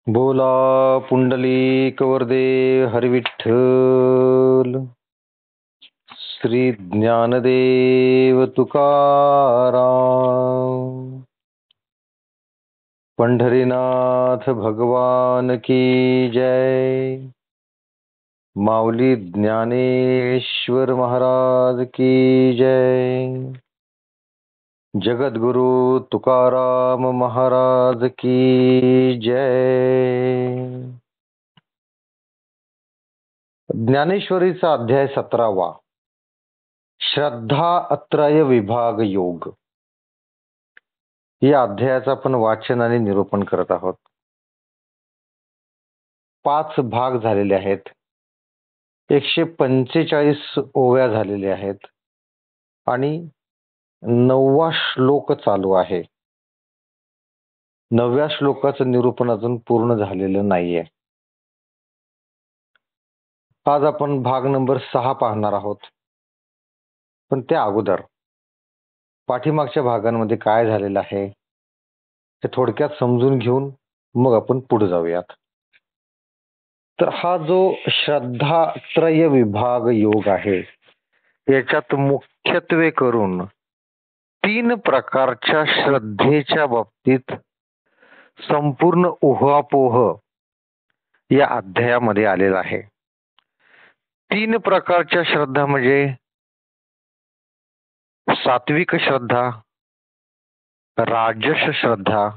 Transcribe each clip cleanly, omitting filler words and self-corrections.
बोला पुंडलिक वरदे हरिविठ्ठल. श्री ज्ञानदेव तुकाराम. पंढरीनाथ भगवान की जय. माऊली ज्ञानेश्वर महाराज की जय. जगद्गुरु तुकाराम महाराज की जय. ज्ञानेश्वरीचा अध्याय 17वा. श्रद्धा अत्रय विभाग योग. या अध्यायाचं आपण वाचन आणि निरूपण करत आहोत. 5 भाग झालेले आहेत. 145 ओव्या झालेल्या आहेत आणि 9वा श्लोक चालू आहे. 9व्या श्लोकाचं निरूपण अजून पूर्ण झालेलं नाहीये. आज आपण भाग नंबर 6 पाहणार आहोत. पण त्या अगोदर पाठीमागच्या भागांमध्ये काय झालेलं आहे ते थोडक्यात समजून घेऊन मग आपण पुढे जाऊयात. तर हा जो श्रद्धात्रय विभाग योग आहे याच्यात मुख्यत्वे करून 3 प्रकारच्या श्रद्धेच्या बाबतीत संपूर्ण उहापोह या अध्यायामध्ये आलेला आहे. 3 प्रकारच्या श्रद्धा म्हणजे सात्विक श्रद्धा, राजस श्रद्धा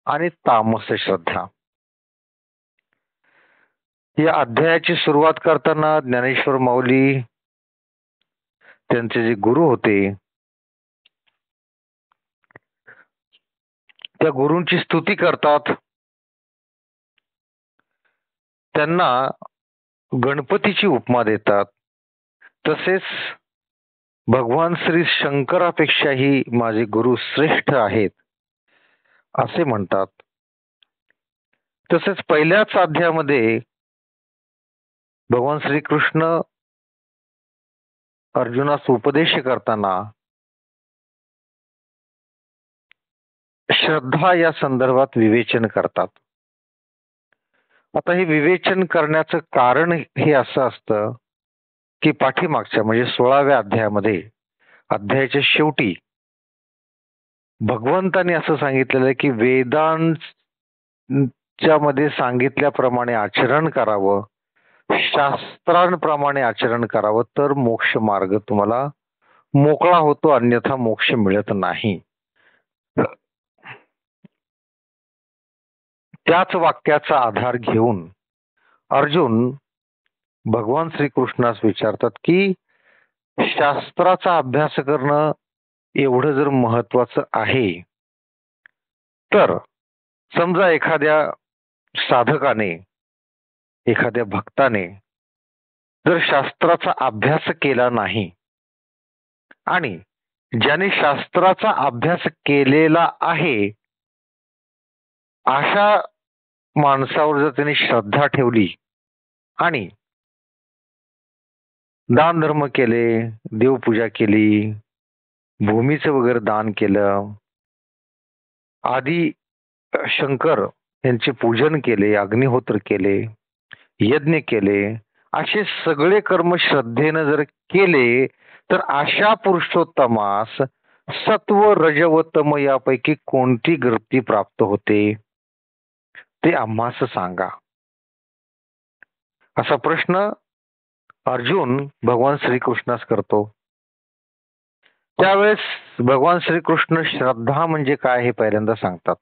आणि तामस श्रद्धा. या अध्यायाची सुरुवात करताना ज्ञानेश्वर माऊली त्यांचे जे गुरु होते त्या गुरूंची स्तुती करतात. त्यांना गणपतीची उपमा देतात. तसेच भगवान श्री शंकरापेक्षाही माझे गुरु श्रेष्ठ आहेत असे म्हणतात. तसेच पहिल्याच अध्यायामध्ये भगवान श्रीकृष्ण अर्जुनास उपदेश करताना श्रद्धा या संदर्भात विवेचन करतात. आता हे विवेचन करण्याचं कारण हे असं असतं की पाठीमागच्या म्हणजे 16व्या अध्यायामध्ये अध्यायाच्या शेवटी भगवंतांनी असं सांगितलेलं आहे की वेदांच्या मध्ये सांगितल्याप्रमाणे आचरण करावं, शास्त्रांप्रमाणे आचरण करावं, तर मोक्ष मार्ग तुम्हाला मोकळा होतो, अन्यथा मोक्ष मिळत नाही. त्याच वाक्याचा आधार घेऊन अर्जुन भगवान श्रीकृष्णास विचारतात की शास्त्राचा अभ्यास करणं एवढं जर महत्वाचं आहे तर समजा एखाद्या साधकाने, एखाद्या भक्ताने जर शास्त्राचा अभ्यास केला नाही आणि ज्याने शास्त्राचा अभ्यास केलेला आहे अशा माणसावर जर त्यांनी श्रद्धा ठेवली आणि दान धर्म केले, देवपूजा केली, भूमीचं वगैरे दान केलं, आदी शंकर यांचे पूजन केले, अग्निहोत्र केले, यज्ञ केले, असे सगळे कर्म श्रद्धेनं जर केले तर अशा पुरुषोत्तमास सत्व रजव तम यापैकी कोणती गती प्राप्त होते ते आम्हास सांगा. असा प्रश्न अर्जुन भगवान श्रीकृष्णास करतो. त्यावेळेस भगवान श्रीकृष्ण श्रद्धा म्हणजे काय हे पहिल्यांदा सांगतात.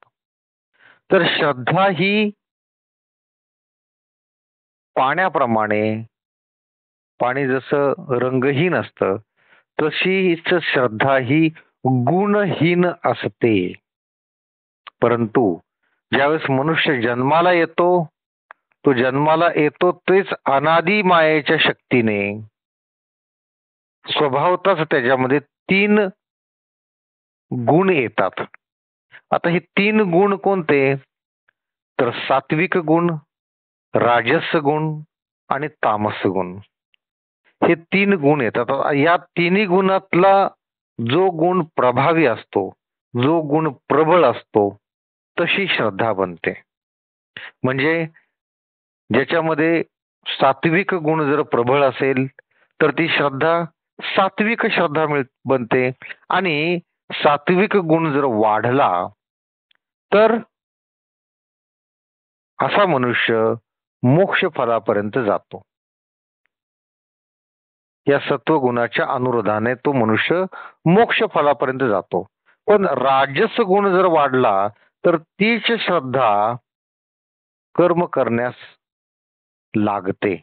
तर श्रद्धा ही पाण्याप्रमाणे, पाणी जसं रंगहीन असतं तशीच श्रद्धा ही गुणहीन असते. परंतु ज्यावेळेस मनुष्य जन्माला येतो, तो जन्माला येतो तेच अनादी मायेच्या शक्तीने स्वभावतच त्याच्यामध्ये 3 गुण येतात. आता हे 3 गुण कोणते? तर सात्विक गुण, राजस गुण आणि तामस गुण. हे 3 गुण येतात. या 3 गुणातला जो गुण प्रभावी असतो, जो गुण प्रबळ असतो, तशी श्रद्धा बनते. म्हणजे ज्याच्यामध्ये सात्विक गुण जर प्रबळ असेल तर ती श्रद्धा सात्विक श्रद्धा बनते, आणि सात्विक गुण जर वाढला तर असा मनुष्य मोक्ष फलापर्यंत जातो. या सत्वगुणाच्या अनुरोधाने तो मनुष्य मोक्ष फलापर्यंत जातो. पण राजस गुण जर वाढला तर तीच श्रद्धा कर्म करण्यास लागते,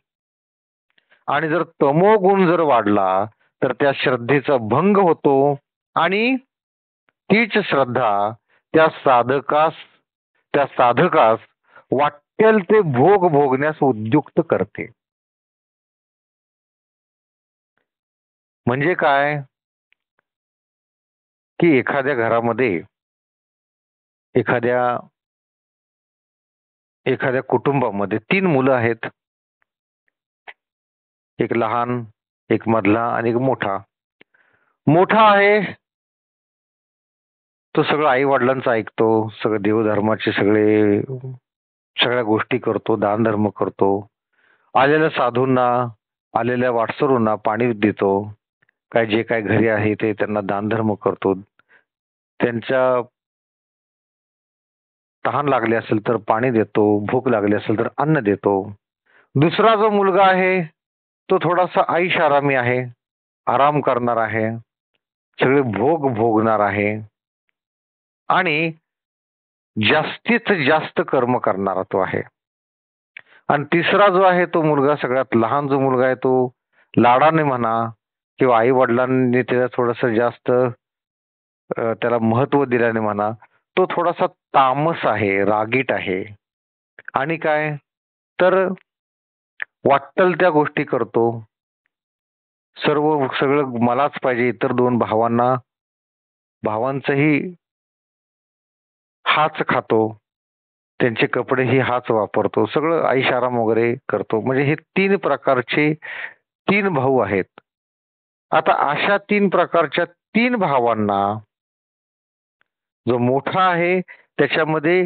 आणि जर तमोगुण जर वाढला तर त्या श्रद्धेचा भंग होतो, आणि तीच श्रद्धा त्या साधकास वाटेल ते भोग भोगण्यास उद्युक्त करते. म्हणजे काय की एखाद्या घरामध्ये एखाद्या कुटुंबामध्ये 3 मुलं आहेत. एक लहान, एक मधला आणि एक मोठा. मोठा आहे तो सगळं आई वडिलांचं ऐकतो, सगळं देवधर्माचे सगळ्या गोष्टी करतो, दानधर्म करतो, आलेल्या साधूंना, आलेल्या वाटसरूंना पाणी देतो, काय जे काय घरी आहे ते त्यांना दानधर्म करतो, त्यांच्या तहान लागली असेल तर पाणी देतो, भूक लागली असेल तर अन्न देतो. दुसरा जो मुलगा आहे तो थोडासा ऐशारामी आहे, आराम करणार आहे, सगळे भोग भोगणार आहे, आणि जास्तीत जास्त कर्म करणारा तो आहे. आणि तिसरा जो आहे तो मुलगा, सगळ्यात लहान जो मुलगा आहे, तो लाडाने म्हणा किंवा आई वडिलांनी त्याला थोडस जास्त त्याला महत्व दिल्याने म्हणा, तो थोडासा तामस आहे, रागीट आहे, आणि काय तर वाट्टल त्या गोष्टी करतो, सगळं मलाच पाहिजे. इतर 2 भावांचंही हाच खातो, त्यांचे कपडेही हाच वापरतो, सगळं ऐशाराम वगैरे करतो. म्हणजे हे 3 प्रकारचे 3 भाऊ आहेत. आता अशा 3 प्रकारच्या 3 भावांना जो मोठा आहे त्याच्यामध्ये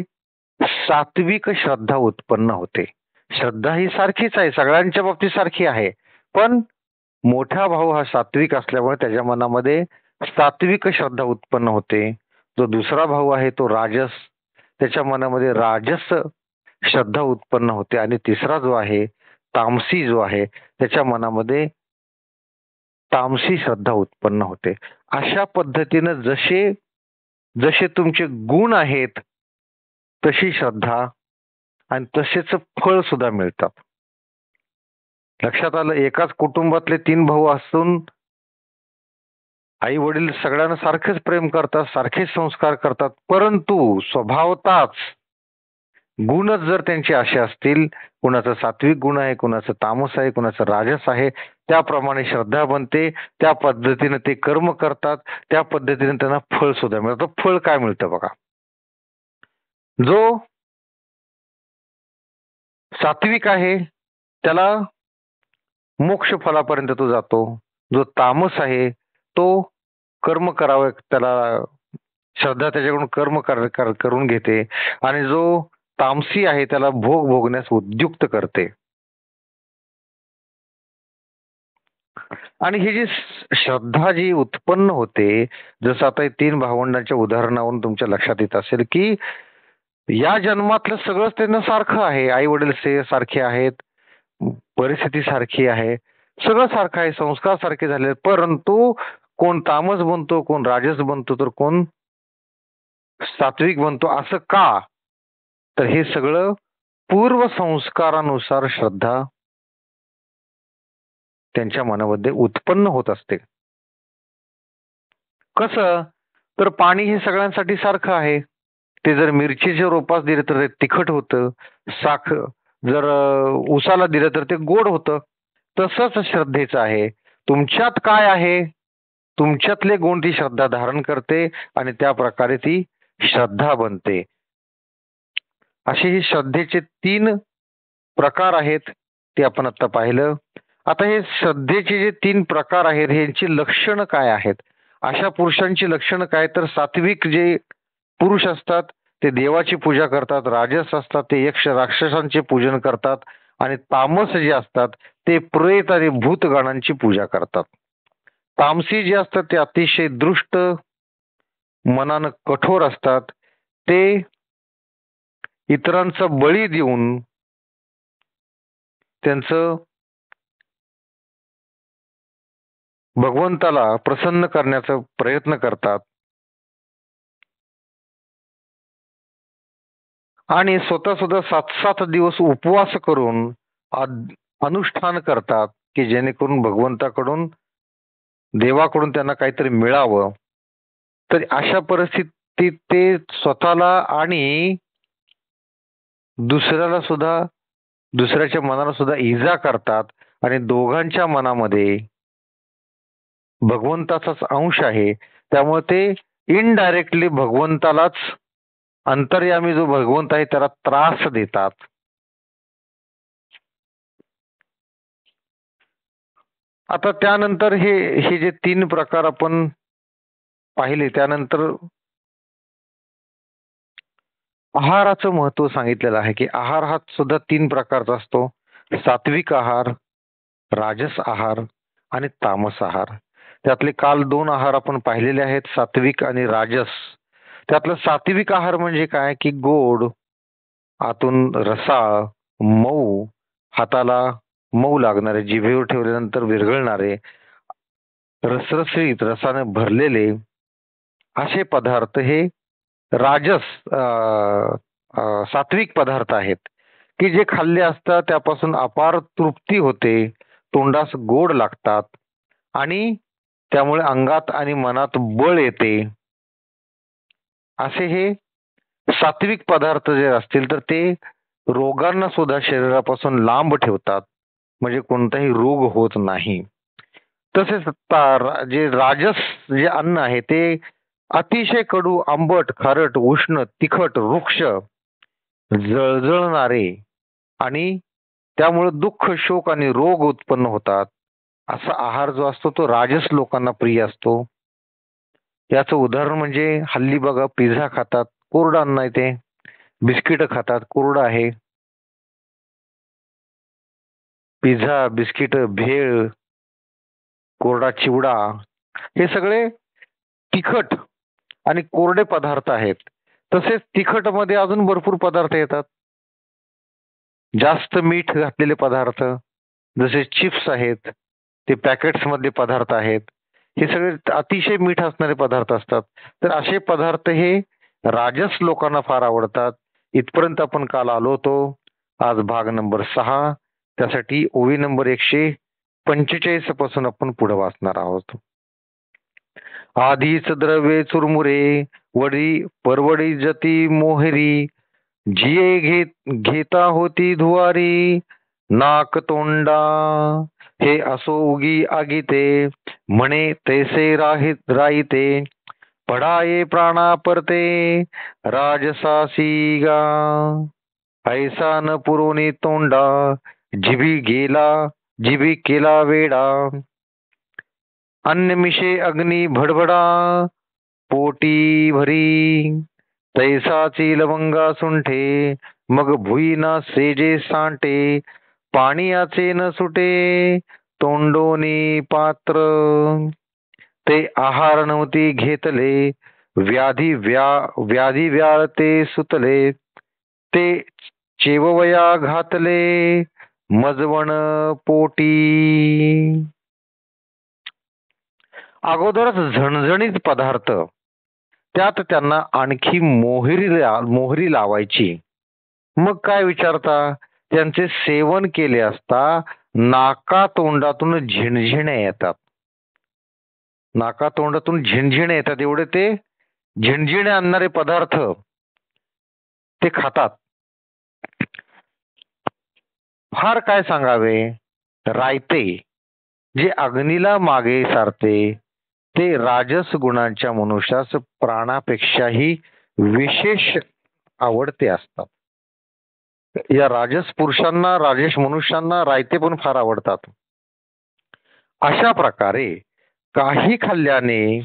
सात्विक श्रद्धा उत्पन्न होते. श्रद्धा ही सारखीच आहे, सगळ्यांच्या बाबतीत सारखी आहे, पण मोठा भाऊ हा सात्विक असल्यामुळे त्याच्या मनामध्ये सात्विक श्रद्धा उत्पन्न होते. जो दुसरा भाऊ आहे तो राजस, त्याच्या मनामध्ये राजस श्रद्धा उत्पन्न होते, आणि तिसरा जो आहे तामसी जो आहे त्याच्या मनामध्ये तामसी श्रद्धा उत्पन्न होते. अशा पद्धतीनं जसे जसे तुमचे गुण आहेत तशी श्रद्धा आणि तसेच फळ सुद्धा मिळतात. लक्षात आलं? एकाच कुटुंबातले 3 भाऊ असून आई वडील सगळ्यांना सारखेच प्रेम करतात, सारखेच संस्कार करतात, परंतु स्वभावताच गुणच जर त्यांचे असे असतील, कुणाचा सात्विक गुण आहे, कुणाचं तामस आहे, कुणाचं राजस आहे, त्याप्रमाणे श्रद्धा बनते, त्या पद्धतीने ते कर्म करतात, त्या पद्धतीने त्यांना फळ सुद्धा मिळतं. फळ काय मिळतं बघा, जो सात्विक आहे त्याला मोक्ष फलापर्यंत तो जातो, जो तामस आहे तो कर्म करावं, त्याला श्रद्धा त्याच्याकडून कर्म करून घेते, आणि जो तामसी आहे त्याला भोग भोगण्यास उद्युक्त करते. आणि ही जी श्रद्धा जी उत्पन्न होते, जसं आता 3 भावंडांच्या उदाहरणावरून तुमच्या लक्षात येत असेल की या जन्मातलं सगळंच त्यांना सारखं आहे, आई वडील सारखे आहेत, परिस्थिती सारखी आहे, सगळं सारखं आहे, संस्कार सारखे झाले, परंतु कोण तामस बनतो, कोण राजस बनतो, तर कोण सात्विक बनतो. असं का? तर हे सगळं पूर्व संस्कारानुसार श्रद्धा त्यांच्या मनामध्ये उत्पन्न होत असते. कसं? तर पाणी हे सगळ्यांसाठी सारखं आहे. ते जर मिरचीच्या रोपास दिले तर ते तिखट होतं, जर उसाला दिलं तर ते गोड होतं. तसंच श्रद्धेचं आहे. तुमच्यात काय आहे, तुमच्यातले गुण ती श्रद्धा धारण करते, आणि त्या प्रकारे ती श्रद्धा बनते. असे हे श्रद्धेचे 3 प्रकार आहेत, ते आपण आता पाहिलं. आता हे श्रद्धेचे जे 3 प्रकार आहेत, यांची लक्षणं काय आहेत? अशा पुरुषांची लक्षणं काय? तर सात्विक जे पुरुष असतात ते देवाची पूजा करतात, राजस असतात ते यक्ष राक्षसांचे पूजन करतात, आणि तामस जे असतात ते प्रेत आणि भूतगणांची पूजा करतात. तामसी जे असतात ते अतिशय दृष्ट, मनानं कठोर असतात. ते इतरांचा बळी देऊन त्यांचं भगवंताला प्रसन्न करण्याचा प्रयत्न करतात आणि स्वतः सुद्धा 7-7 दिवस उपवास करून अनुष्ठान करतात की जेणेकरून भगवंताकडून, देवाकडून त्यांना काहीतरी मिळावं. तर अशा परिस्थितीत ते स्वतःला आणि दुसऱ्याला सुद्धा, दुसऱ्याच्या मनाला सुद्धा इजा करतात आणि दोघांच्या मनामध्ये भगवंताचाच अंश आहे, त्यामुळे ते इनडायरेक्टली भगवंतालाच, अंतर्यामी जो भगवंत आहे त्याला त्रास देतात. आता त्यानंतर हे हे जे 3 प्रकार आपण पाहिले, त्यानंतर आहाराचं महत्व सांगितलेलं आहे की आहार हा सुद्धा 3 प्रकारचा असतो. सात्विक आहार, राजस आहार आणि तामस आहार. त्यातले काल 2 आहार आपण पाहिलेले आहेत, सात्विक आणि राजस. त्यातलं सात्विक आहार म्हणजे काय की गोड, आतून रसाळ, मऊ, हाताला मऊ लागणारे, जिभेवर ठेवल्यानंतर विरघळणारे, रसरशीत रसाने भरलेले असे पदार्थ हे राजस सात्विक पदार्थ आहेत की जे खाल्ले असता त्यापासून अपार तृप्ती होते, तोंडास गोड लागतात आणि त्यामुळे अंगात आणि मनात बळ येते. असे हे सात्विक पदार्थ जे असतील तर ते रोगांना सुद्धा शरीरापासून लांब ठेवतात, म्हणजे कोणताही रोग होत नाही. तसेच जे राजस जे अन्न आहे ते अतिशय कडू, आंबट, खारट, उष्ण, तिखट, वृक्ष, जळजळणारे आणि त्यामुळे दुःख, शोक आणि रोग उत्पन्न होतात. असा आहार जो असतो तो राजस लोकांना प्रिय असतो. याचं उदाहरण म्हणजे हल्ली बघा पिझ्झा खातात, कोरडं अन्न आहे ते. बिस्किट खातात, कोरडं आहे. पिझ्झा, बिस्किट, भेळ, कोरडा चिवडा, हे सगळे तिखट आणि कोरडे पदार्थ आहेत. तसेच तिखट मध्ये अजून भरपूर पदार्थ येतात. जास्त मीठ घातलेले पदार्थ, जसे चिप्स आहेत, ते पॅकेट्स मधले पदार्थ आहेत, हे सगळे अतिशय मीठ असणारे पदार्थ असतात. तर असे पदार्थ हे राजस लोकांना फार आवडतात. इथपर्यंत आपण काल आलो होतो. आज भाग नंबर 6, त्यासाठी ओवी नंबर 145 पासून आपण पुढे वाचणार आहोत. आधीच द्रव्ये चुरमुरे, वडी परवडी जती मोहरी, जिये घेता होती धुवारी, नाक तोंडा हे असो उगी आगीते, म्हणे तैसे राईते, पडाये प्राणा परते, राजसासी गा, ऐसा न पुरोनी तोंडा, जिभी केला वेडा, अन्न मिशे अग्नी भडभडा, पोटी भरी, तैसाची लवंगा सुंठे, मग भुई ना सेजे सांटे, पाणीयाचे न सुटे, तोंडोनी पात्र, ते आहार नव्हती घेतले, व्याधी व्याळ ते सुतले, ते चेववया घातले, मजवण पोटी. अगोदरच झणझणीत पदार्थ, त्यात त्यांना आणखी मोहरी लावायची. मग काय विचारता, त्यांचे सेवन केले असता नाका तोंडातून झिणझिण्या येतात. नाका तोंडातून झिणझिण्या येतात, एवढे ते झिणझिण्या आणणारे पदार्थ ते खातात. फार काय सांगावे, रायते जे अग्नीला मागे सारते, ते राजस गुणांच्या मनुष्यास प्राणापेक्षाही विशेष आवडते असतात. या राजस पुरुषांना, राजेश मनुष्यांना रायते पण फार आवडतात. अशा प्रकारे काही खाल्ल्याने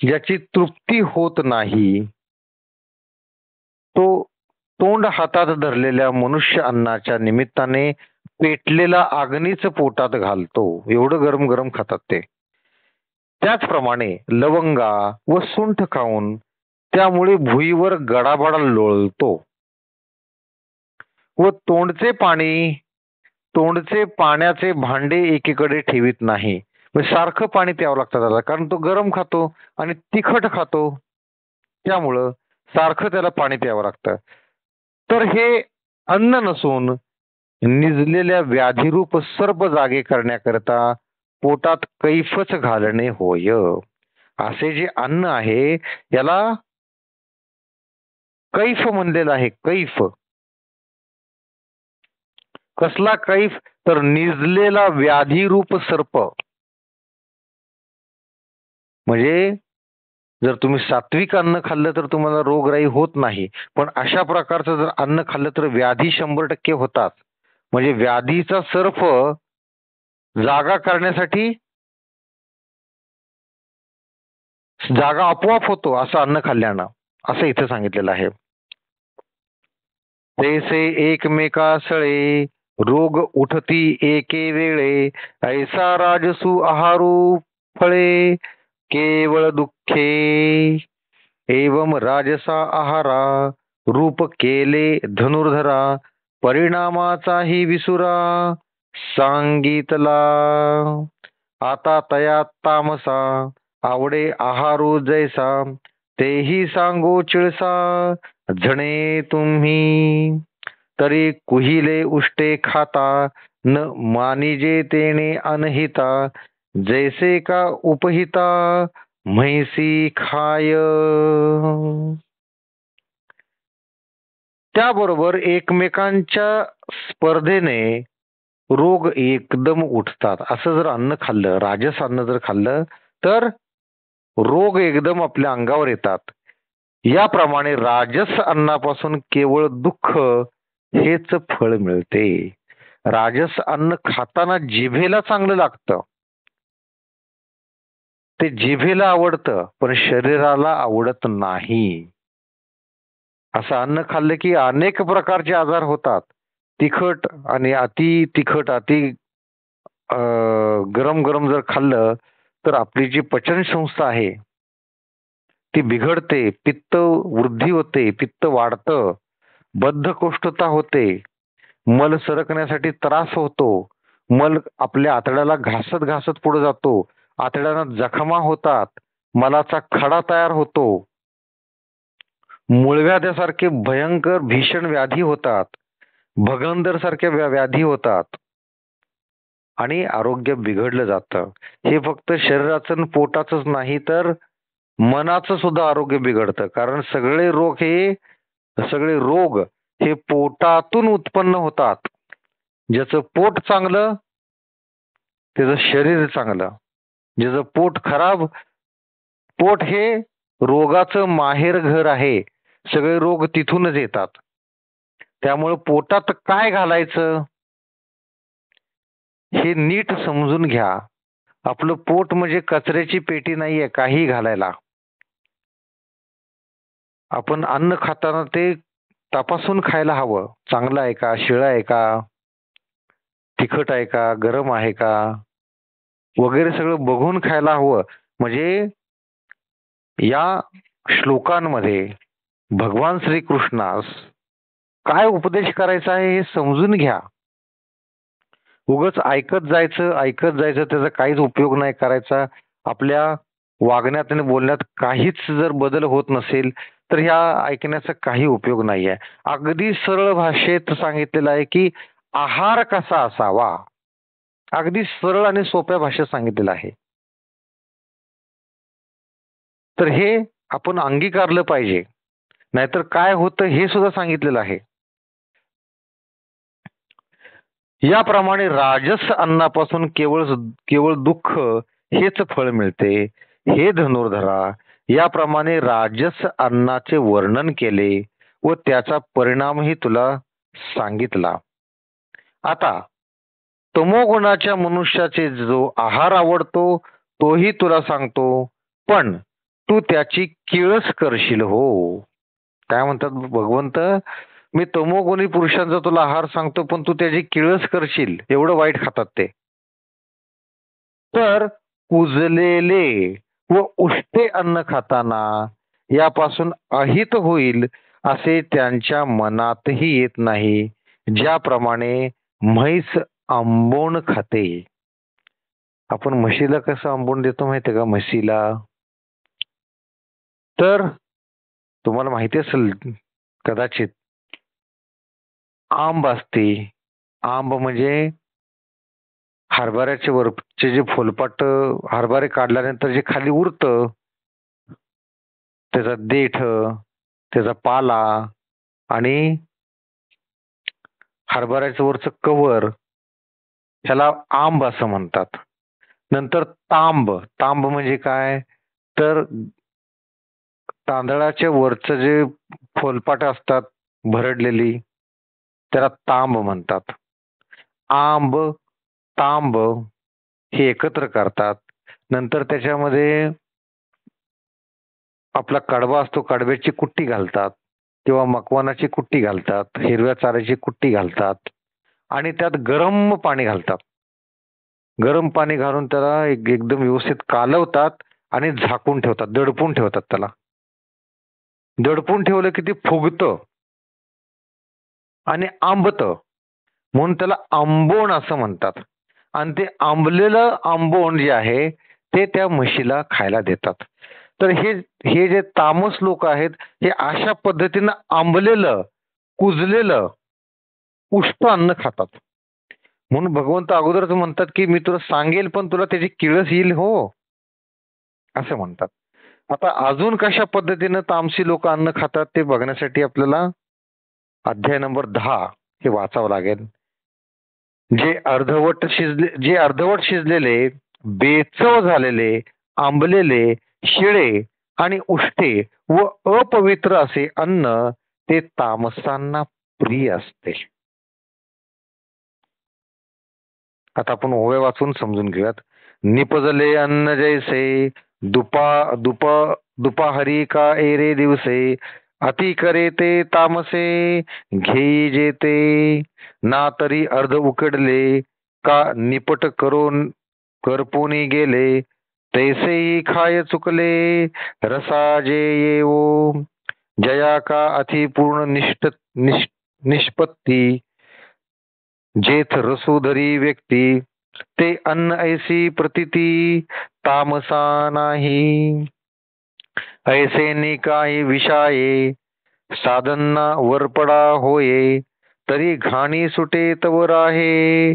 ज्याची तृप्ती होत नाही तो तोंड हातात धरलेल्या मनुष्य अन्नाच्या निमित्ताने पेटलेला अग्नीच पोटात घालतो. एवढं गरम गरम खातात ते. त्याचप्रमाणे लवंगा व सुंठ खाऊन त्यामुळे भुईवर गडाबडा लोळतो व तोंडचे पाण्याचे भांडे एकीकडे ठेवीत नाही. सारखं पाणी प्यावं लागतं त्याला, कारण तो गरम खातो आणि तिखट खातो, त्यामुळं सारखं त्याला पाणी प्यावं लागतं. तर हे अन्न नसून निजलेल्या व्याधिरूप सर्प जागे करण्याकरता पोटात कैफच घालणे होय. असे जे अन्न आहे याला कैफ म्हणलेलं आहे. कैफ कसला कैफ? तर निजलेला व्याधिरूप सर्प. म्हणजे जर तुम्ही सात्विक अन्न खाल्लं तर तुम्हाला रोगराई होत नाही, पण अशा प्रकारचं जर अन्न खाल्लं तर व्याधी 100% होतात. म्हणजे व्याधीचा सर्प जागा करण्यासाठी जागा आपोआप होतो असं अन्न खाल्ल्यानं, असं इथे सांगितलेलं आहे. तैसे एकमेकासळे रोग उठती एके वेळे, ऐसा राजसू आहारू फळे केवळ दुःखे. एवम राजसा आहारा रूप केले धनुर्धरा, परिणामाचाही विसुरा सांगितला. आता तया तामसा आवडे आहारू जैसा, तेही सांगो चिळसा झणे तुम्ही. तरी कुहिले उष्टे खाता, न मानिजे तेने अनहिता, जैसे का उपहिता म्हैसी खाय. त्याबरोबर एकमेकांच्या स्पर्धेने रोग एकदम उठतात. असं जर अन्न खाल्लं, राजस अन्न जर खाल्लं तर रोग एकदम आपल्या अंगावर येतात. याप्रमाणे राजस अन्नापासून केवळ दुःख हेच फळ मिळते. राजस अन्न खाताना जिभेला चांगलं लागतं, ते जिभेला आवडतं, पण शरीराला आवडत नाही. असं अन्न खाल्लं की अनेक प्रकारचे आजार होतात. तिखट आणि अति तिखट, अति गरम गरम जर खाल्लं तर आपली जी पचन संस्था आहे ती बिघडते, पित्त वृद्धी होते, पित्त वाढतं, बद्धकोष्ठता होते, मल सरकण्यासाठी त्रास होतो, मल आपल्या आतड्याला घासत घासत पुढे जातो, आतड्यानं जखमा होतात, मलाचा खडा तयार होतो, मूळव्याध्यासारखे भयंकर भीषण व्याधी होतात, भगंदर सारख्या व्याधी होतात आणि आरोग्य बिघडलं जातं. हे फक्त शरीराचं पोटाचंच नाही तर मनाचं सुद्धा आरोग्य बिघडतं. कारण सगळे रोग हे पोटातून उत्पन्न होतात. ज्याचं पोट चांगलं त्याचं शरीर चांगलं, ज्याचं पोट खराब, पोट हे रोगाचं माहेर घर आहे. सगळे रोग तिथूनच येतात. त्यामुळे पोटात काय घालायचं हे नीट समजून घ्या. आपलं पोट म्हणजे कचऱ्याची पेटी नाहीये काही घालायला. आपण अन्न खाताना ते तपासून खायला हवं. चांगलं आहे का, शिळं आहे का, तिखट आहे का, गरम आहे का वगैरे सगळं बघून खायला हवं. म्हणजे या श्लोकांमध्ये भगवान श्रीकृष्णास काय उपदेश करायचा आहे हे समजून घ्या. उगाच ऐकत जायचं त्याचा काहीच उपयोग नाही करायचा. आपल्या वागण्यात आणि बोलण्यात काहीच जर बदल होत नसेल तर ह्या ऐकण्याचा काही उपयोग नाहीये. अगदी सरळ भाषेत सांगितलेलं आहे की आहार कसा असावा, अगदी सरळ आणि सोप्या भाषेत सांगितलेलं आहे. तर हे आपण अंगीकारलं पाहिजे, नाहीतर काय होतं हे सुद्धा सांगितलेलं आहे. याप्रमाणे राजस अन्नापासून केवळ दुःख हेच फळ मिळते. हे धनुर्धरा, याप्रमाणे राजस अन्नाचे वर्णन केले व त्याचा परिणामही तुला सांगितला. आता तमोगुणाच्या मनुष्याचे जो आहार आवडतो तोही तुला सांगतो. पण तू त्याची किळस करशील हो. काय म्हणतात भगवंत, मी तमोगुणी पुरुषांचा तुला आहार सांगतो पण तू त्याची किळस करशील, एवढं वाईट खातात ते. तर कुजलेले व उष्टे अन्न खाताना यापासून अहित होईल असे त्यांच्या मनातही येत नाही, ज्याप्रमाणे म्हैस आंबोण खाते. आपण म्हशीला कसं आंबोण देतो माहितीये का म्हशीला? तर तुम्हाला माहिती असेल कदाचित, आंब असते. आंब म्हणजे हरभऱ्याचे वरचे जे फुलपाट, हरभरे काढल्यानंतर जे खाली उरतं, त्याचा देठ, त्याचा पाला आणि हरभऱ्याचं वरचं कव्हर, ह्याला आंब असं म्हणतात. नंतर तांब. तांब म्हणजे काय? तर तांदळाच्या वरचं जे फुलपाट असतात भरडलेली, त्याला तांब म्हणतात. आंब, तांब हे एकत्र करतात. नंतर त्याच्यामध्ये आपला कडबा असतो, कडब्याची कुट्टी घालतात किंवा मकवानाची कुट्टी घालतात, हिरव्या चाऱ्याची कुट्टी घालतात आणि त्यात गरम पाणी घालतात. गरम पाणी घालून त्याला एकदम व्यवस्थित कालवतात आणि झाकून ठेवतात, दडपून ठेवतात त्याला. दडपून ठेवलं की ते फुगतं आणि आंबतं, म्हणून त्याला आंबोण असं म्हणतात. आणि ते आंबलेलं आंबोण जे आहे ते त्या म्हशीला खायला देतात. तर हे हे जे तामस लोक आहेत हे अशा पद्धतीनं आंबलेलं, कुजलेलं, उष्ट अन्न खातात. म्हणून भगवंत अगोदरच म्हणतात की मी तुला सांगेल पण तुला त्याची किळस येईल हो, असं म्हणतात. आता अजून कशा पद्धतीनं तामसी लोक अन्न खातात ते बघण्यासाठी आपल्याला अध्याय नंबर 10 हे वाचावं लागेल. जे अर्धवट शिजलेले, बेचव झालेले, आंबलेले, शिळे आणि उष्टे व अपवित्र असे अन्न ते तामसांना प्रिय असते. आता आपण ओव्या वाचून समजून घेऊयात. निपजले अन्न जैसे दुपाहरी का एरे दिवसे, अति करे ते तामसे घेई जेते, ना तरी अर्ध उकडले का निपट करून करपुनी गेले, तैसेही खाय चुकले रसा जे येवो, जया का अति पूर्ण निष्पत्ती, जेथ रसोधरी व्यक्ती, ते अन्न ऐसी प्रतिती तामसा नाही. ऐसे निकाय विषाये साधना वरपडा होये, तरी घाणी सुटे तवर आहे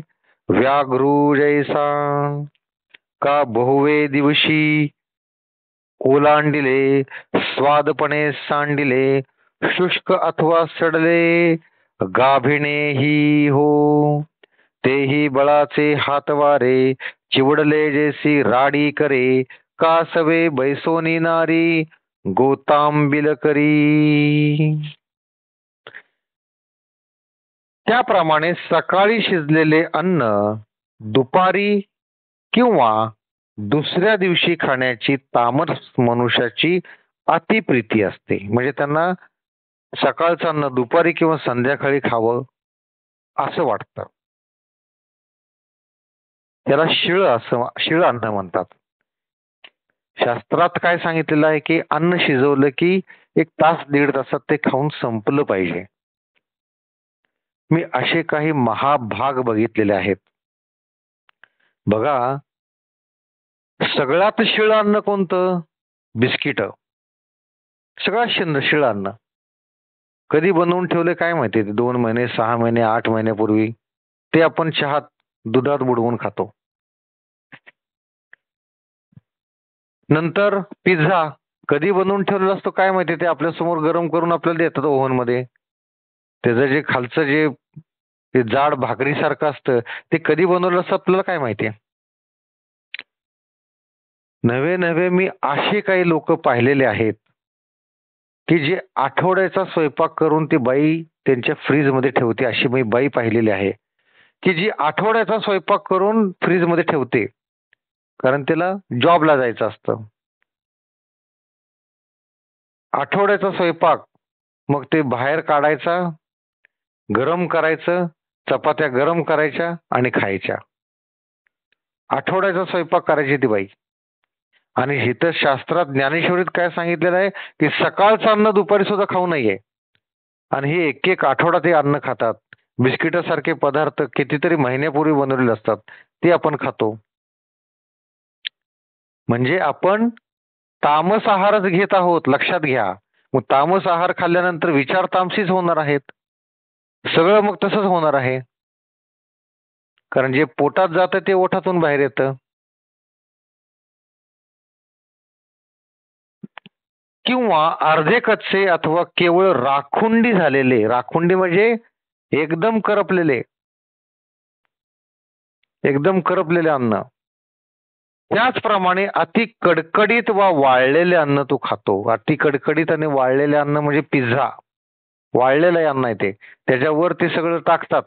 व्याघ्रू जैसा, का बहुवे दिवशी ओलांडिले स्वादपणे सांडिले, शुष्क अथवा सडले गाभिणे ही हो, तेही बळाचे हातवारे चिवडले जैसी राडी करे, का सवे बैसोनी नारी गोतांबिल करी. त्याप्रमाणे सकाळी शिजलेले अन्न दुपारी किंवा दुसऱ्या दिवशी खाण्याची तामस मनुष्याची अतिप्रीती असते. म्हणजे त्यांना सकाळचं अन्न दुपारी किंवा संध्याकाळी खावं असं वाटतं. त्याला शिळ अन्न म्हणतात. शास्त्रात काय सांगितलेलं आहे की अन्न शिजवलं की 1 तास 1.5 तासात ते खाऊन संपलं पाहिजे. मी असे काही महाभाग बघितलेले आहेत. बघा, सगळ्यात शिळ अन्न कोणतं? बिस्किट. सगळ्यात शिळ अन्न. कधी बनवून ठेवले काय माहिती, 2 महिने, 6 महिने, 8 महिन्यापूर्वी ते आपण चहात, दुधात बुडवून खातो. नंतर पिझ्झा कधी बनवून ठेवलेला असतो काय माहिती, ते आपल्या समोर गरम करून आपल्याला देतात ओव्हन मध्ये. त्याचं जे खालचं जे जाड भाकरीसारखं असतं ते कधी बनवलं असतं आपल्याला काय माहिती. नवे नवे मी असे काही लोक पाहिलेले आहेत की जे आठवड्याचा स्वयंपाक करून ती बाई त्यांच्या फ्रीज मध्ये ठेवते. अशी मी बाई पाहिलेली आहे की जी आठवड्याचा स्वयंपाक करून फ्रीज मध्ये ठेवते, कारण त्याला जॉबला जायचं असतं. आठवड्याचा स्वयंपाक मग ते बाहेर काढायचा, गरम करायचं, चपात्या गरम करायच्या आणि खायच्या. आठवड्याचा स्वयंपाक करायची ती बाई. आणि इथं शास्त्रात ज्ञानेश्वरीत काय सांगितलेलं आहे की सकाळचं अन्न दुपारी सुद्धा खाऊ नये. आणि हे एक एक आठवडा ते अन्न खातात. बिस्किटासारखे पदार्थ कितीतरी महिन्यापूर्वी बनवलेले असतात ते आपण खातो. म्हणजे आपण तामस आहारच घेत आहोत, लक्षात घ्या. मग तामस आहार खाल्ल्यानंतर विचार तामसीच होणार आहेत. सगळं मग तसंच होणार आहे. कारण जे पोटात जातं ते ओठातून बाहेर येतं. किंवा अर्धे कच्चे अथवा केवळ राखुंडी झालेले, राखुंडी म्हणजे एकदम करपलेले, एकदम करपलेले अन्न. त्याचप्रमाणे अति कडकडीत वा वाळलेले अन्न तू खातो. अति कडकडीत आणि वाळलेले अन्न म्हणजे पिझ्झा, वाळलेलं अन्न आहे ते. त्याच्यावर ते सगळं टाकतात,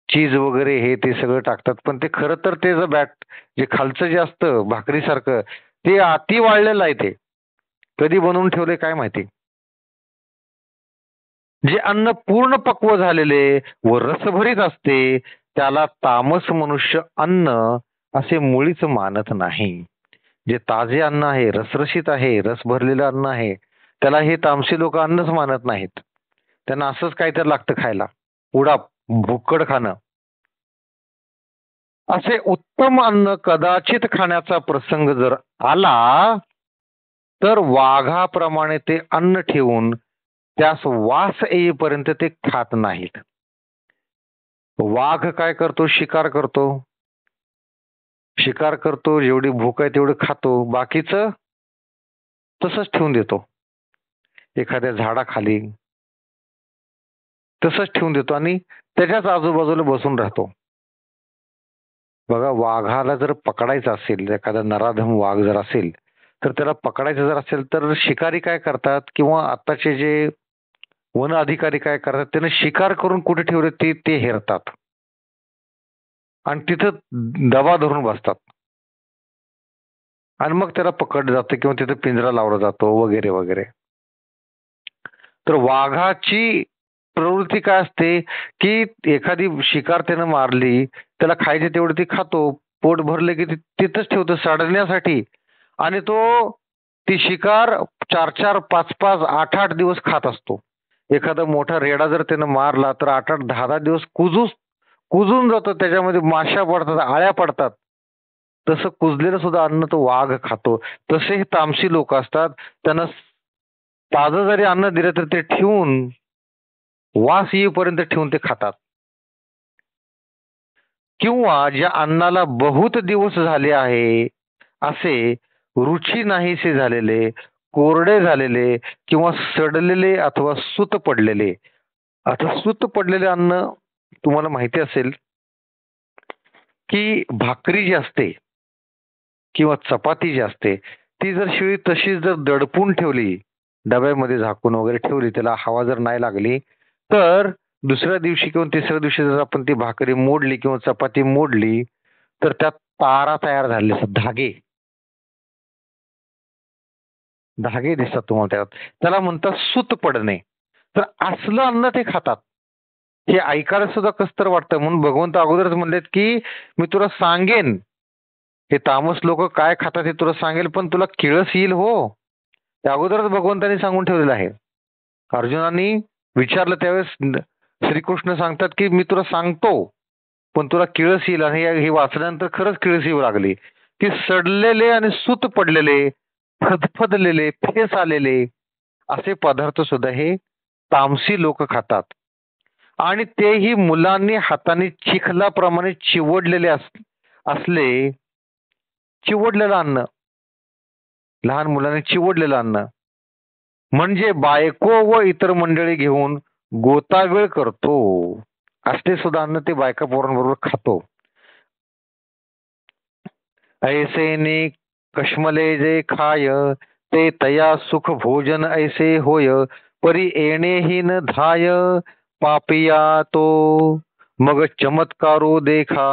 चीज वगैरे हे ते सगळं टाकतात. पण ते खरं तर ते बॅट जे खालचं जे असतं भाकरीसारखं ते अति वाळलेलं आहे. ते कधी बनवून ठेवले काय माहिती. जे अन्न पूर्ण पक्व झालेले व रसभरीत असते त्याला तामस मनुष्य अन्न असे मुळीच मानत नाही. जे ताजे अन्न आहे, रसरशीत आहे, रस भरलेलं अन्न आहे, त्याला हे तामसी लोक अन्नच मानत नाहीत. त्यांना असंच काहीतरी लागतं खायला, उडाप भुक्कड खाणं. असे उत्तम अन्न कदाचित खाण्याचा प्रसंग जर आला तर वाघाप्रमाणे ते अन्न ठेवून त्यास वास येईपर्यंत ते खात नाहीत. वाघ काय करतो? शिकार करतो. शिकार करतो, जेवढी भूक आहे तेवढं खातो, बाकीचं तसंच ठेवून देतो एखाद्या झाडाखाली, तसंच ठेवून देतो आणि त्याच्याच आजूबाजूला बसून राहतो. बघा, वाघाला जर पकडायचं असेल, एखादा नराधम वाघ जर असेल तर त्याला पकडायचं जर असेल तर शिकारी काय करतात किंवा आताचे जे वन अधिकारी काय करतात, त्याने शिकार करून कुठे ठेवले ते हेरतात आणि तिथं दबा धरून बसतात आणि मग त्याला पकडलं जातं किंवा तिथे पिंजरा लावला जातो वगैरे वगैरे. तर वाघाची प्रवृत्ती काय असते की एखादी शिकार त्यानं मारली, त्याला खायचे तेवढे ती खातो, पोट भरले की तिथंच ठेवतो सडण्यासाठी आणि तो ती शिकार 4-4, 5-5, 8-8 दिवस खात असतो. एखादा मोठा रेडा जर त्यानं मारला तर 8-8, 10-10 दिवस कुजून जातो, त्याच्यामध्ये माशा पडतात, आळ्या पडतात. तसं कुजलेलं सुद्धा अन्न तो वाघ खातो. तसे हे तामसी लोक असतात, त्यांना ताजं जरी अन्न दिलं तर ते ठेवून वास येईपर्यंत ठेवून ते खातात. किंवा ज्या अन्नाला बहुत दिवस झाले आहे असे रुची नाहीसे झालेले, कोरडे झालेले किंवा सडलेले अथवा सूत पडलेले. आता सूत पडलेले अन्न तुम्हाला माहिती असेल की भाकरी जी असते किंवा चपाती जी असते ती जर शिळी तशीच जर दडपून ठेवली, डब्यामध्ये झाकून वगैरे ठेवली, त्याला हवा जर नाही लागली तर दुसऱ्या दिवशी किंवा तिसऱ्या दिवशी जर आपण ती भाकरी मोडली किंवा चपाती मोडली तर त्यात तारा तयार झालेले असतात, धागे धागे दिसतात तुम्हाला त्यात. त्याला म्हणतात सूत पडणे. तर असलं अन्न ते खातात. हे ऐकायला सुद्धा कसतर वाटतं. म्हणून भगवंत अगोदरच म्हणलेत की मी तुला सांगेन, हे तामस लोक काय खातात हे तुला सांगेल, पण तुला किळस येईल हो. त्या अगोदरच भगवंतांनी सांगून ठेवलेलं आहे. अर्जुनांनी विचारलं त्यावेळेस श्रीकृष्ण सांगतात की मी तुला सांगतो पण तुला किळस येईल. आणि हे वाचल्यानंतर खरंच किळस येऊ लागली की सडलेले आणि सूत पडलेले, फदफदलेले, फेस आलेले असे पदार्थ सुद्धा हे तामसी लोक खातात. आणि तेही मुलांनी हाताने चिखलाप्रमाणे चिवडलेले असले, चिवडलेलं अन्न, लहान मुलांनी चिवडलेलं अन्न म्हणजे बायको व इतर मंडळी घेऊन गोतावेळ करतो असले सुद्धा अन्न ते बायका पोरांबरोबर खातो. ऐसे ने कश्मले जे खाय ते तया सुख भोजन ऐसे होय परी येणे ही न धाय पापिया तो मग चमत्कारो देखा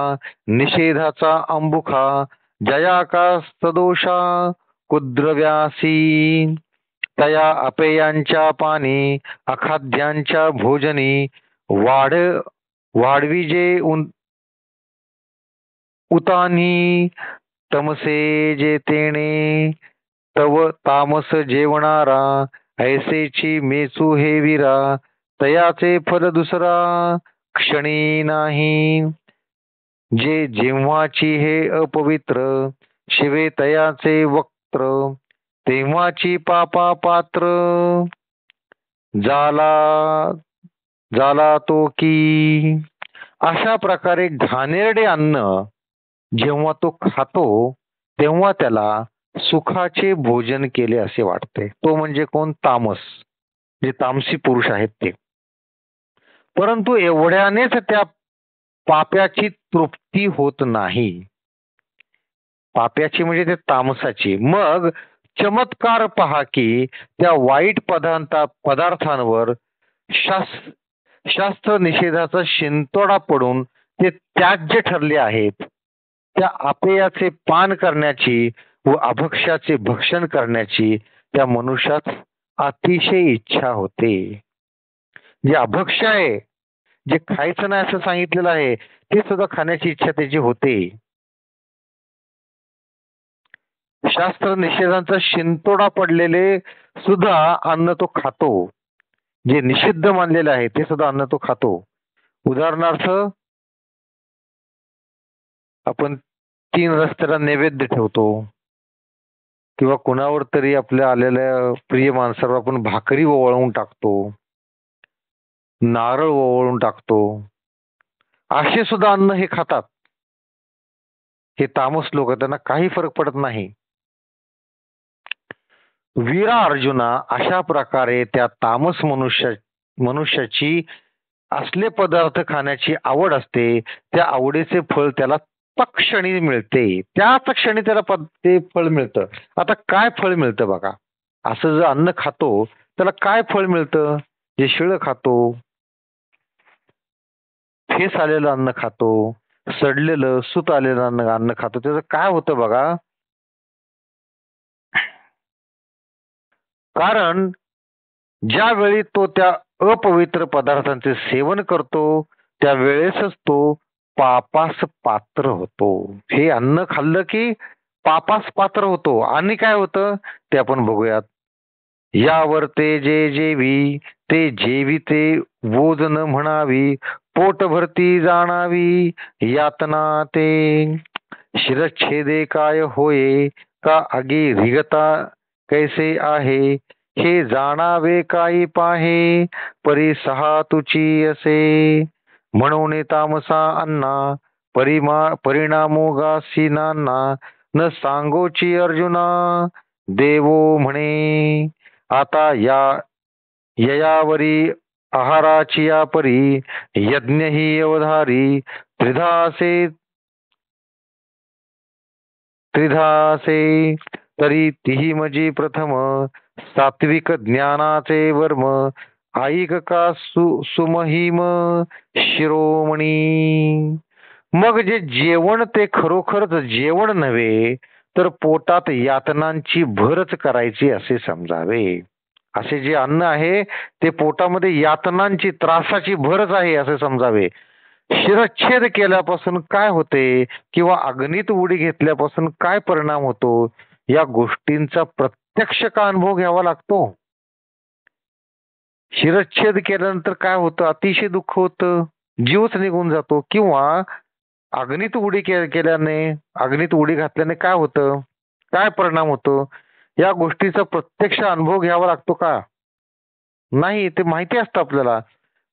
निषेधाचा अंबुखा जया का सदोषा कुद्रव्यासी. तया अपेयांच्या पाणी अखाद्यांच्या भोजनी वाढवी जे उतानी तमसे जे तेणे तव तामस जेवणारा ऐसेची मेचू हे वीरा तयाचे फल दुसरा क्षणी नाही जे जेव्हाची हे अपवित्र शिवे तयाचे वक्त्र तेव्हाची पापा पात्र झाला झाला तो की. अशा प्रकारे घाणेरडे अन्न जेव्हा तो खातो तेव्हा त्याला सुखाचे भोजन केले असे वाटते. तो म्हणजे कोण? तामस, जे तामसी पुरुष आहेत ते. परंतु एवढ्यानेच त्या पाप्याची तृप्ती होत नाही. पाप्याची म्हणजे ते तामसाची. मग चमत्कार पहा की त्या वाईट पदार्थांवर शास्त्र निषेधाचा शिंतोडा पडून ते त्याज्य ठरले आहेत. त्या अपेयाचे पान करण्याची व अभक्ष्याचे भक्षण करण्याची त्या मनुष्यात अतिशय इच्छा होते. जे अभक्ष्य आहे, जे खायचं नाही असं सांगितलेलं आहे, ते सुद्धा खाण्याची इच्छा त्याची होते. शास्त्र निषेधांचा शिंतोडा पडलेले सुद्धा अन्न तो खातो. जे निषिद्ध मानलेले आहे ते सुद्धा अन्न तो खातो. उदाहरणार्थ, आपण 3 रस्त्याला नैवेद्य ठेवतो किंवा कुणावर तरी आपल्या आलेल्या प्रिय माणसावर आपण भाकरी ओवाळून टाकतो, नारळ ओवाळून टाकतो. असे सुद्धा अन्न हे खातात. हे तामस लोक, त्यांना काही फरक पडत नाही. वीरा अर्जुना, अशा प्रकारे त्या तामस मनुष्याची असले पदार्थ खाण्याची आवड असते. त्या आवडीचे फळ त्याला तत्क्षणी मिळते. त्याच क्षणी त्याला ते फळ मिळतं. आता काय फळ मिळतं बघा. असं जर अन्न खातो त्याला काय फळ मिळतं? जे शिळं खातो, फेस आलेलं अन्न खातो, सडलेलं सूत आलेलं अन्न खातो, त्याचं काय होतं बघा. कारण ज्यावेळी तो त्या अपवित्र पदार्थांचे सेवन करतो त्यावेळेसच तो पापास पात्र होतो. हे अन्न खाल्लं की पापास पात्र होतो. आणि काय होतं ते आपण बघूयात. यावर ते जे जेवी ते जेवी ते वोजन म्हणावी पोट भरती जाणावी यातना ते शिरच्छेदे काय होये का अगे रिगता कैसे आहे हे जाणावे काही पाहे परी सहा तुची असे म्हणून तामसा अन्ना परिणामोगासी नाना न सांगोची अर्जुना देवो म्हणे. आता ययावरी आहाराची या परी यज्ञ ही अवधारी त्रिधासे तरी तिही मजी प्रथम सात्विक ज्ञानाचे वर्म ऐक का सुमहिम शिरोमणी. मग जे जेवण ते खरोखरच जेवण नव्हे तर पोटात यातनांची भरच करायची असे समजावे. असे जे अन्न आहे ते पोटामध्ये यातनांची त्रासाची भरच आहे असे समजावे. शिरच्छेद केल्यापासून काय होते किंवा अग्नीत उडी घेतल्यापासून काय परिणाम होतो या गोष्टींचा प्रत्यक्ष का अनुभव घ्यावा लागतो. शिरच्छेद केल्यानंतर काय होतं? अतिशय दुःख होतं, जीवच निघून जातो. किंवा अग्नीत उडी केल्याने, अग्नीत उडी घातल्याने काय होतं, काय परिणाम होतो या गोष्टीचा प्रत्यक्ष अनुभव घ्यावा लागतो का? नाही, ते माहिती असतं आपल्याला.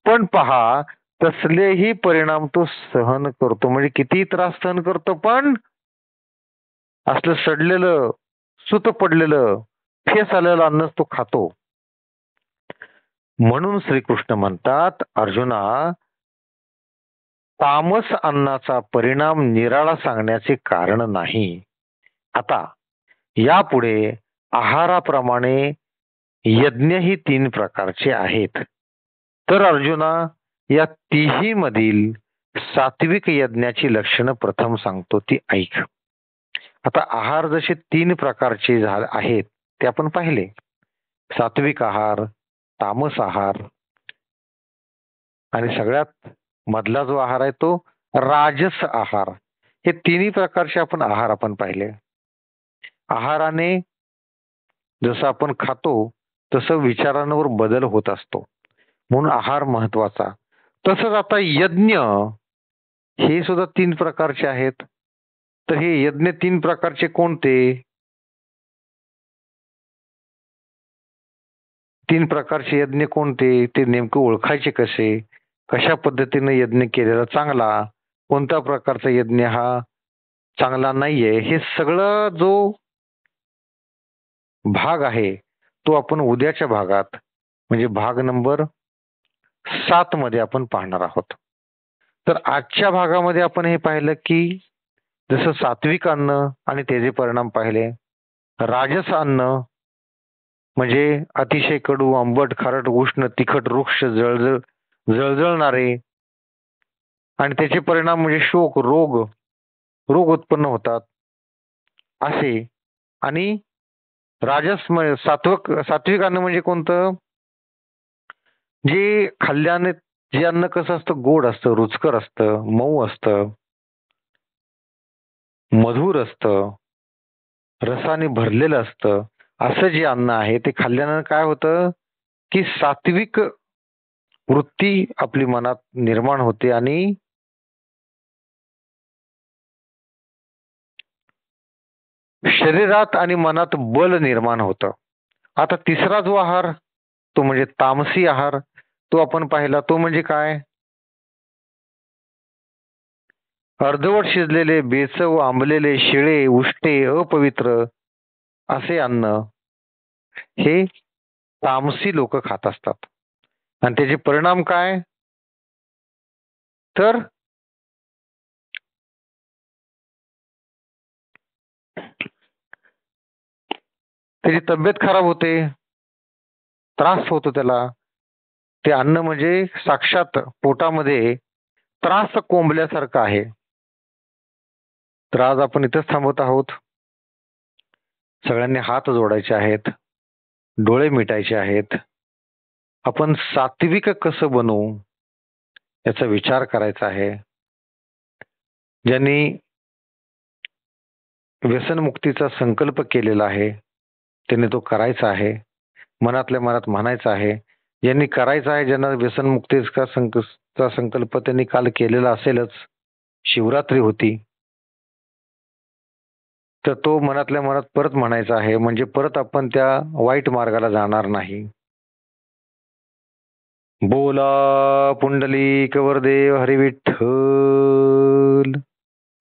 पण पहा, तसलेही परिणाम तो सहन करतो. म्हणजे किती त्रास सहन करतो, पण असलं सडलेलं सुत पडलेलं फेस आलेलं अन्न तो खातो. म्हणून श्रीकृष्ण म्हणतात, अर्जुना, तामस अन्नाचा परिणाम निराळा सांगण्याचे कारण नाही. आता यापुढे आहाराप्रमाणे यज्ञही 3 प्रकारचे आहेत. तर अर्जुना, या तिही मधील सात्विक यज्ञाची लक्षणं प्रथम सांगतो, ती ऐक. आता आहार जसे 3 प्रकारचे आहेत ते आपण पाहिले. सात्विक आहार, तामस आहार आणि सगळ्यात मधला जो आहार आहे तो राजस आहार. हे तिन्ही प्रकारचे आहार आपण पाहिले. आहाराने जसं आपण खातो तसं विचारांवर बदल होत असतो, म्हणून आहार महत्वाचा. तसंच आता यज्ञ हे सुद्धा 3 प्रकारचे आहेत. तर हे यज्ञ 3 प्रकारचे कोणते? 3 प्रकारचे यज्ञ कोणते? ते नेमके ओळखायचे कसे? कशा पद्धतीने यज्ञ केलेला चांगला? कोणत्या प्रकारचा यज्ञ हा चांगला नाहीये? हे सगळं जो भाग आहे तो आपण उद्याच्या भागात म्हणजे भाग नंबर 7 मध्ये आपण पाहणार आहोत. तर आजच्या भागामध्ये आपण हे पाहिलं की जसं सात्विक अन्न आणि त्याचे परिणाम पाहिले. राजस अन्न म्हणजे अतिशय कडू, आंबट, खारट, उष्ण, तिखट, रुक्ष, जळजळणारे आणि त्याचे परिणाम म्हणजे शोक, रोग उत्पन्न होतात असे. आणि सात्विक अन्न म्हणजे कोणतं? जे खाल्ल्याने जे अन्न कसं असतं, गोड असतं, रुचकर असतं, मऊ असतं, मधुर असतं, रसाने भरलेलं असतं. असं जे अन्न आहे ते खाल्ल्यानं काय होतं की सात्विक वृत्ती आपली मनात निर्माण होते आणि शरीरात आणि मनात बल निर्माण होतं. आता तिसरा जो आहार तो म्हणजे तामसी आहार, तो आपण पाहिला. तो म्हणजे काय? अर्धवट शिजलेले, बेचव, आंबलेले, शिळे, उष्टे, अपवित्र असे अन्न हे तामसी लोक खात असतात. आणि त्याचे परिणाम काय? तर त्याची तब्येत खराब होते, त्रास होतो त्याला. ते अन्न म्हणजे साक्षात पोटामध्ये त्रास कोंबल्यासारखं आहे. तर आज आपण इथंच थांबवत आहोत. सगळ्यांनी हात जोडायचे आहेत, डोळे मिटायचे आहेत. आपण सात्विक कसं बनवू याचा विचार करायचा आहे. ज्यांनी व्यसनमुक्तीचा संकल्प केलेला आहे त्यांनी तो करायचा आहे. मनातल्या मनात म्हणायचा आहे. ज्यांनी करायचं आहे, ज्यांना व्यसनमुक्तीचा संकल्प त्यांनी काल केलेला असेलच, शिवरात्री होती, तर तो मनातल्या मनात परत म्हणायचा आहे, म्हणजे परत आपण त्या वाईट मार्गाला जाणार नाही. बोला पुंडलिक वरदेव हरी विठ्ठल.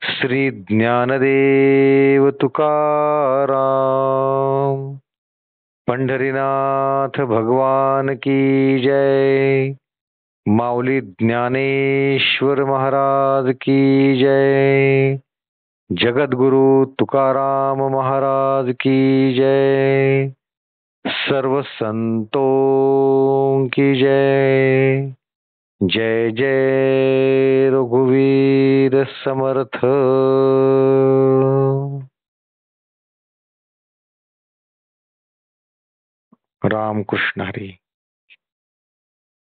श्री ज्ञानदेव तुकाराम. पंढरीनाथ भगवान की जय. माऊली ज्ञानेश्वर महाराज की जय. जगद्गुरु तुकाराम महाराज की जय. सर्व संतों की जय. जय जय रघुवीर समर्थ. रामकृष्ण हरी.